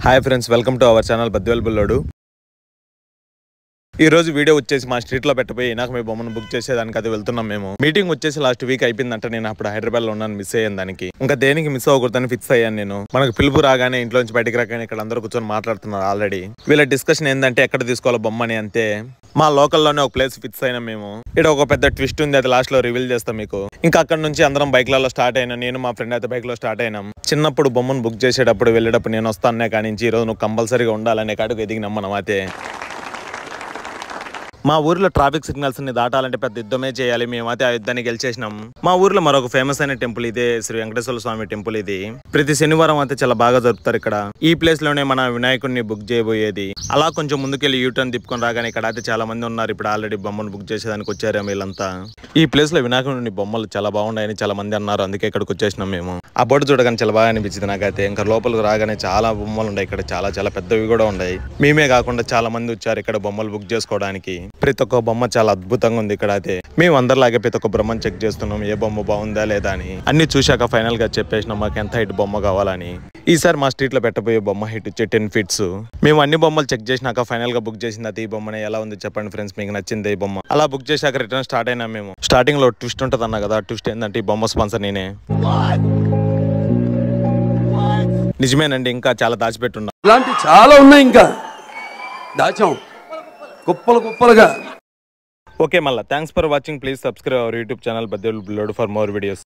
Hi friends, welcome to our channel Badvel Bullodu. ఈ రోజు video వచ్చేసి మా స్ట్రీట్ లో పెట్టబోయి నాకు మీ బొమ్మను బుక్ చేసేదానికి అది వెళ్తున్నాం. మేము మీటింగ్ వచ్చేసి లాస్ట్ వీక్ అయిపోయిందంట. నేను అప్పుడు హైదరాబాద్ లో ఉన్నాను, మిస్ అయ్యాను. దానికి ఇంకా దేనికి మిస్ అవ్వకూడదని ఫిక్స్ అయ్యాను నేను. మనకు పిలుపు రాగానే ఇంట్లోంచి బయటకు రాగానే ఇక్కడ అందరూ కూర్చొని మాట్లాడుతున్నారు. ఆల్రెడీ వీళ్ళ డిస్కషన్ ఏంటంటే ఎక్కడ తీసుకోవాలో బొమ్మని. అంతే మా లోకల్లోనే ఒక ప్లేస్ ఫిక్స్ అయినా మేము. ఇక్కడ ఒక పెద్ద ట్విస్ట్ ఉంది, అది లాస్ట్ లో రివీల్ చేస్తాం మీకు. ఇంకా అక్కడ నుంచి అందరం బైక్లలో స్టార్ట్ అయినా. నేను మా ఫ్రెండ్ అయితే బైక్ లో స్టార్ట్ అయినాం. చిన్నప్పుడు బొమ్మను బుక్ చేసేటప్పుడు వెళ్ళేటప్పుడు నేను వస్తానే కానీ ఈ రోజు నువ్వు కంపల్సరీగా ఉండాలనే కాడికి ఎదిగినాం మనం. అయితే మా ఊర్లో ట్రాఫిక్ సిగ్నల్స్ ని దాటాలంటే పెద్ద యుద్ధమే చేయాలి. మేమైతే ఆ యుద్ధాన్ని గెలిచేసినాం. మా ఊర్లో మరొక ఫేమస్ అయిన టెంపుల్ ఇదే, శ్రీ వెంకటేశ్వర స్వామి టెంపుల్. ఇది ప్రతి శనివారం అయితే చాలా బాగా జరుపుతారు ఇక్కడ. ఈ ప్లేస్ లోనే మన వినాయకుడిని బుక్ చేయబోయేది. అలా కొంచెం ముందుకెళ్ళి యూటర్న్ తిప్పుకొని రాగానే ఇక్కడ అయితే చాలా మంది ఉన్నారు. ఇప్పుడు ఆల్రెడీ బొమ్మను బుక్ చేసేదానికి వచ్చారు వీళ్ళంతా. ఈ ప్లేస్ లో వినాయకుడి బొమ్మలు చాలా బాగున్నాయని చాలా మంది అన్నారు, అందుకే ఇక్కడికి వచ్చేసినాం మేము. ఆ బోర్డు చూడగానే చాలా బాగా అనిపించింది నాకైతే. ఇంకా లోపలికి రాగానే చాలా బొమ్మలు ఉన్నాయి ఇక్కడ, చాలా చాలా పెద్దవి కూడా ఉన్నాయి. మేమే కాకుండా చాలా మంది వచ్చారు ఇక్కడ బొమ్మలు బుక్ చేసుకోవడానికి. ప్రతి ఒక్క బొమ్మ చాలా అద్భుతంగా ఉంది ఇక్కడ. అయితే మేము అందరిలాగే ప్రతి ఒక్క బొమ్మను చెక్ చేస్తున్నాం, ఏ బొమ్మ బాగుందా లేదా అని. అన్ని చూశాక ఫైనల్ గా చెప్పేసినాం మాకు ఎంత హైట్ బొమ్మ కావాలని. ఈసారి మా స్ట్రీట్ లో పెట్టబోయే బొమ్మ హైట్ వచ్చి 10 feet. మేము అన్ని బొమ్మలు చెక్ చేసినాక ఫైనల్ గా బుక్ చేసింది అది ఈ బొమ్మనే. ఎలా ఉంది చెప్పండి ఫ్రెండ్స్, మీకు నచ్చింది ఈ బొమ్మ? అలా బుక్ చేశాక రిటర్న్ స్టార్ట్ అయినా మేము. స్టార్టింగ్ లో ట్విస్ట్ ఉంటుంది అన్న కదా, ట్విస్ట్ ఏంటంటే ఈ బొమ్మ స్పాన్సర్ నేనే. నిజమేనండి, ఇంకా చాలా దాచిపెట్టున్నా. ఇలాంటి చాలా ఉన్నాయి, ఇంకా దాచాం కుప్పలు కుప్పలుగా. ఓకే, మళ్ళీ thanks for watching. Please subscribe our YouTube channel Badvel Bullodu for more videos.